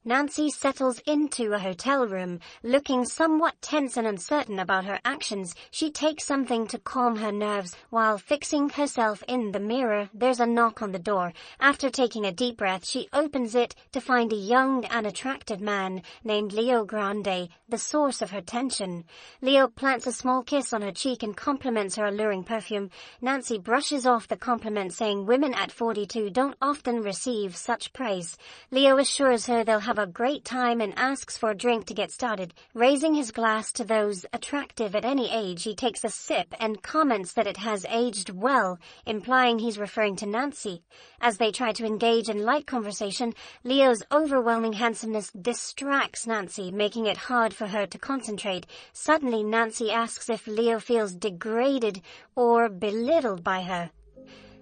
Nancy settles into a hotel room, looking somewhat tense and uncertain about her actions. She takes something to calm her nerves. While fixing herself in the mirror, there's a knock on the door. After taking a deep breath, she opens it to find a young and attractive man named Leo Grande, the source of her tension. Leo plants a small kiss on her cheek and compliments her alluring perfume. Nancy brushes off the compliment, saying women at 42 don't often receive such praise. Leo assures her they'll have a great time and asks for a drink to get started. Raising his glass to those attractive at any age, he takes a sip and comments that it has aged well, implying he's referring to Nancy. As they try to engage in light conversation, Leo's overwhelming handsomeness distracts Nancy, making it hard for her to concentrate. Suddenly, Nancy asks if Leo feels degraded or belittled by her.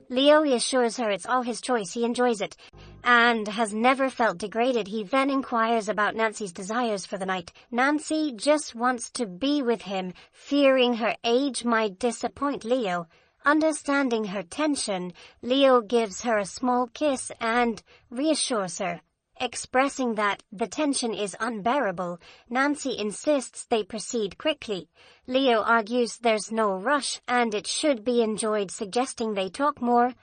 Leo assures her it's all his choice, he enjoys it, and has never felt degraded. He then inquires about Nancy's desires for the night. Nancy just wants to be with him, fearing her age might disappoint Leo. Understanding her tension, Leo gives her a small kiss and reassures her. Expressing that the tension is unbearable, Nancy insists they proceed quickly. Leo argues there's no rush and it should be enjoyed, suggesting they talk more.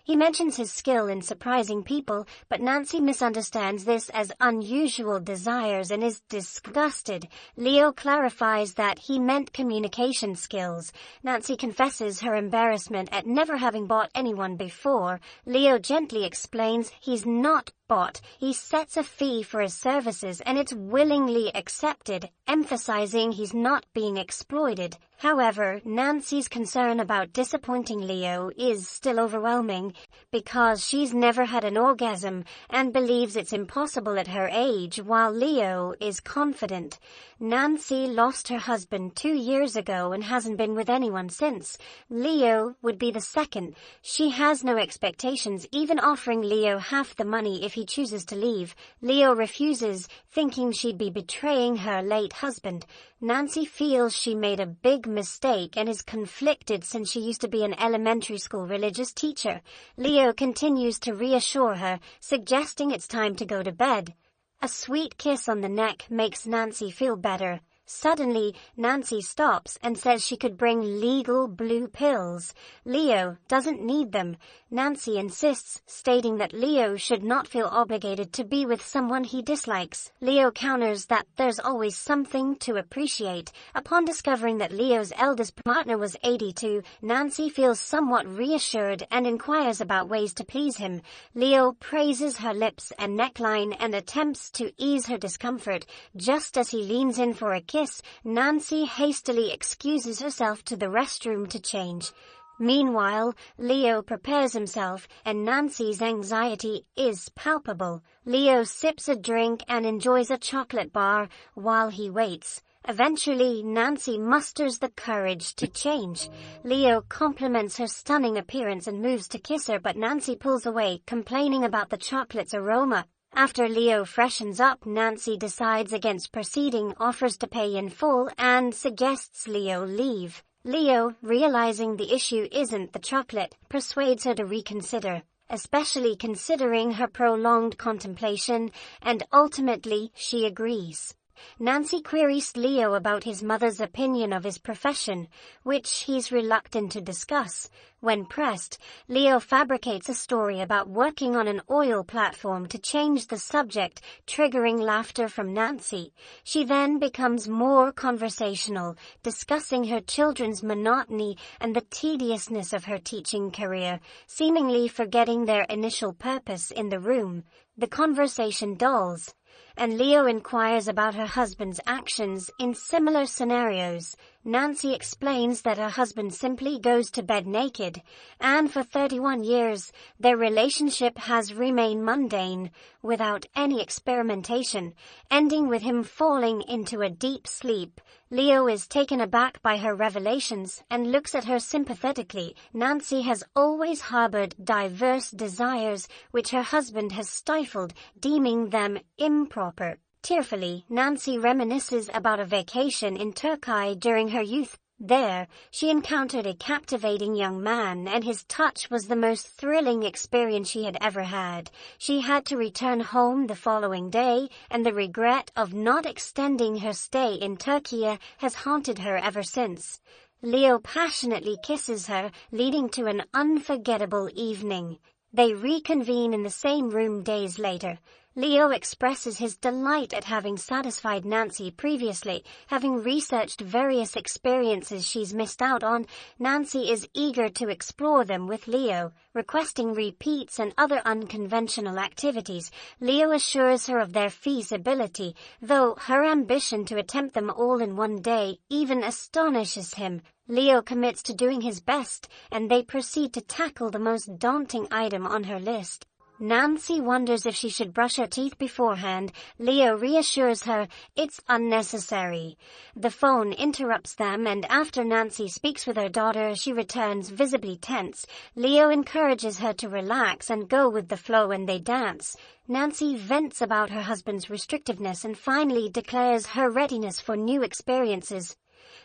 He mentions his skill in surprising people, but Nancy misunderstands this as unusual desires and is disgusted. Leo clarifies that he meant communication skills. Nancy confesses her embarrassment at never having bought anyone before. Leo gently explains he's not bought. He sets a fee for his services and it's willingly accepted, emphasizing he's not being exploited. However, Nancy's concern about disappointing Leo is still overwhelming because she's never had an orgasm and believes it's impossible at her age, while Leo is confident. Nancy lost her husband 2 years ago and hasn't been with anyone since. Leo would be the second. She has no expectations, even offering Leo half the money if he chooses to leave. Leo refuses, thinking she'd be betraying her late husband. Nancy feels she made a big mistake and is conflicted since she used to be an elementary school religious teacher. Leo continues to reassure her, suggesting it's time to go to bed. A sweet kiss on the neck makes Nancy feel better. Suddenly, Nancy stops and says she could bring legal blue pills. Leo doesn't need them. Nancy insists, stating that Leo should not feel obligated to be with someone he dislikes. Leo counters that there's always something to appreciate. Upon discovering that Leo's eldest partner was 82, Nancy feels somewhat reassured and inquires about ways to please him. Leo praises her lips and neckline and attempts to ease her discomfort. Just as he leans in for a kiss, Nancy hastily excuses herself to the restroom to change. Meanwhile, Leo prepares himself, and Nancy's anxiety is palpable. Leo sips a drink and enjoys a chocolate bar while he waits. Eventually, Nancy musters the courage to change. Leo compliments her stunning appearance and moves to kiss her, but Nancy pulls away, complaining about the chocolate's aroma. After Leo freshens up, Nancy decides against proceeding, offers to pay in full, and suggests Leo leave. Leo, realizing the issue isn't the chocolate, persuades her to reconsider, especially considering her prolonged contemplation, and ultimately she agrees. Nancy queries Leo about his mother's opinion of his profession, which he's reluctant to discuss. When pressed, Leo fabricates a story about working on an oil platform to change the subject, triggering laughter from Nancy. She then becomes more conversational, discussing her children's monotony and the tediousness of her teaching career, seemingly forgetting their initial purpose in the room. The conversation dulls, and Leo inquires about her husband's actions in similar scenarios. Nancy explains that her husband simply goes to bed naked, and for 31 years, their relationship has remained mundane, without any experimentation, ending with him falling into a deep sleep. Leo is taken aback by her revelations and looks at her sympathetically. Nancy has always harbored diverse desires which her husband has stifled, deeming them improper. Tearfully, Nancy reminisces about a vacation in Turkey during her youth. There, she encountered a captivating young man, and his touch was the most thrilling experience she had ever had. She had to return home the following day, and the regret of not extending her stay in Turkey has haunted her ever since. Leo passionately kisses her, leading to an unforgettable evening. They reconvene in the same room days later. Leo expresses his delight at having satisfied Nancy previously. Having researched various experiences she's missed out on, Nancy is eager to explore them with Leo, requesting repeats and other unconventional activities. Leo assures her of their feasibility, though her ambition to attempt them all in one day even astonishes him. Leo commits to doing his best, and they proceed to tackle the most daunting item on her list. Nancy wonders if she should brush her teeth beforehand. Leo reassures her it's unnecessary. The phone interrupts them, and after Nancy speaks with her daughter, she returns visibly tense. Leo encourages her to relax and go with the flow, and they dance. Nancy vents about her husband's restrictiveness and finally declares her readiness for new experiences.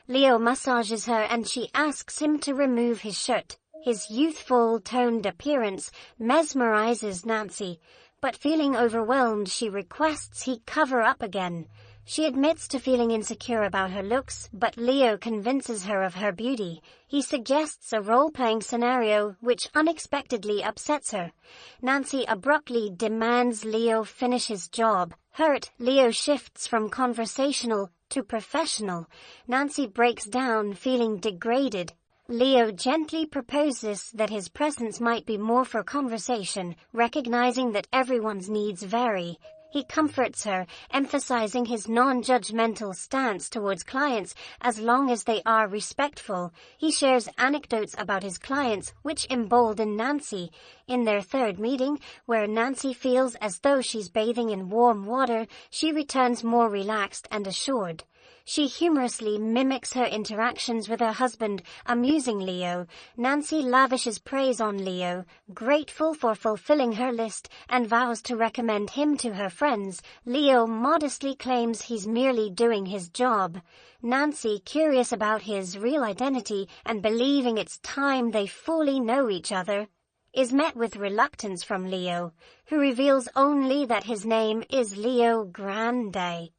Leo massages her and she asks him to remove his shirt. His youthful, toned appearance mesmerizes Nancy, but feeling overwhelmed, she requests he cover up again. She admits to feeling insecure about her looks, but Leo convinces her of her beauty. He suggests a role-playing scenario which unexpectedly upsets her. Nancy abruptly demands Leo finish his job. Hurt, Leo shifts from conversational to professional. Nancy breaks down, feeling degraded. Leo gently proposes that his presence might be more for conversation, recognizing that everyone's needs vary. He comforts her, emphasizing his non-judgmental stance towards clients as long as they are respectful. He shares anecdotes about his clients, which embolden Nancy. In their third meeting, where Nancy feels as though she's bathing in warm water, she returns more relaxed and assured. She humorously mimics her interactions with her husband, amusing Leo. Nancy lavishes praise on Leo, grateful for fulfilling her list, and vows to recommend him to her friends. Leo modestly claims he's merely doing his job. Nancy, curious about his real identity and believing it's time they fully know each other, is met with reluctance from Leo, who reveals only that his name is Leo Grande.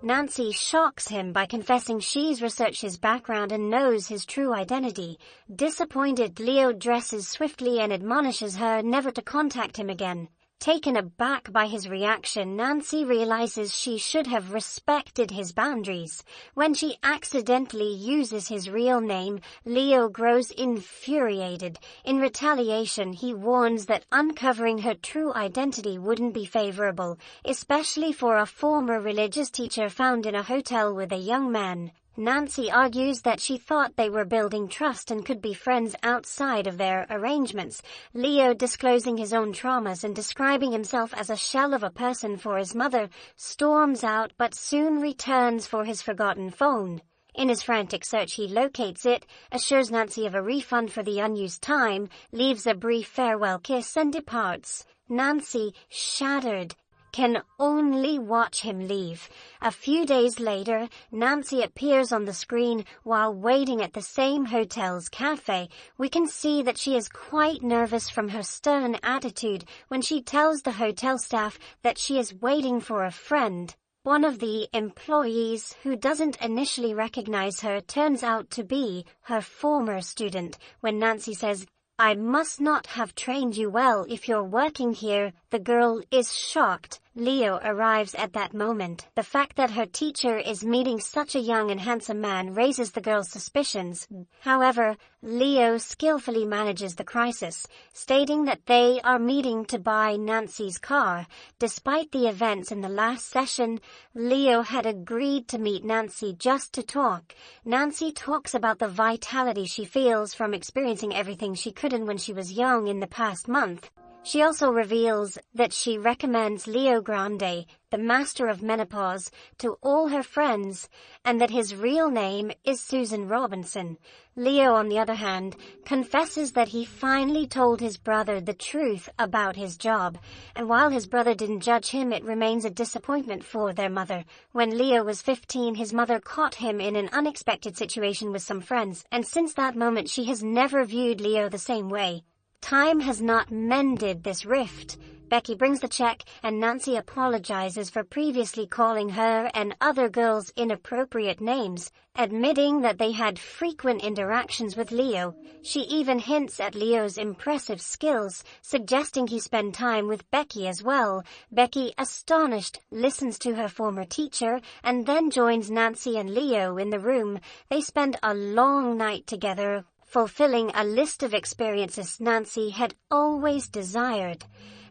Nancy shocks him by confessing she's researched his background and knows his true identity. Disappointed, Leo dresses swiftly and admonishes her never to contact him again. Taken aback by his reaction, Nancy realizes she should have respected his boundaries. When she accidentally uses his real name, Leo grows infuriated. In retaliation, he warns that uncovering her true identity wouldn't be favorable, especially for a former religious teacher found in a hotel with a young man. Nancy argues that she thought they were building trust and could be friends outside of their arrangements. Leo, disclosing his own traumas and describing himself as a shell of a person for his mother, storms out but soon returns for his forgotten phone. In his frantic search, he locates it, assures Nancy of a refund for the unused time, leaves a brief farewell kiss and departs. Nancy, shattered, can only watch him leave. A few days later, Nancy appears on the screen while waiting at the same hotel's cafe. We can see that she is quite nervous from her stern attitude when she tells the hotel staff that she is waiting for a friend. One of the employees, who doesn't initially recognize her, turns out to be her former student. When Nancy says, "I must not have trained you well if you're working here," the girl is shocked. Leo arrives at that moment. The fact that her teacher is meeting such a young and handsome man raises the girl's suspicions. However, Leo skillfully manages the crisis, stating that they are meeting to buy Nancy's car. Despite the events in the last session, Leo had agreed to meet Nancy just to talk. Nancy talks about the vitality she feels from experiencing everything she couldn't when she was young in the past month. She also reveals that she recommends Leo Grande, the master of menopause, to all her friends, and that his real name is Susan Robinson. Leo, on the other hand, confesses that he finally told his brother the truth about his job, and while his brother didn't judge him, it remains a disappointment for their mother. When Leo was 15, his mother caught him in an unexpected situation with some friends, and since that moment she has never viewed Leo the same way. Time has not mended this rift. Becky brings the check, and Nancy apologizes for previously calling her and other girls inappropriate names, admitting that they had frequent interactions with Leo. She even hints at Leo's impressive skills, suggesting he spend time with Becky as well. Becky, astonished, listens to her former teacher and then joins Nancy and Leo in the room. They spend a long night together, fulfilling a list of experiences Nancy had always desired.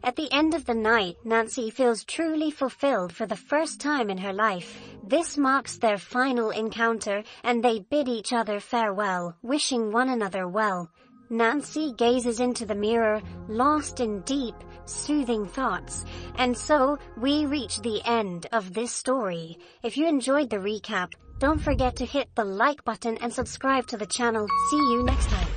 At the end of the night, Nancy feels truly fulfilled for the first time in her life. This marks their final encounter, and they bid each other farewell, wishing one another well. Nancy gazes into the mirror, lost in deep, soothing thoughts. And so, we reach the end of this story. If you enjoyed the recap, don't forget to hit the like button and subscribe to the channel. See you next time.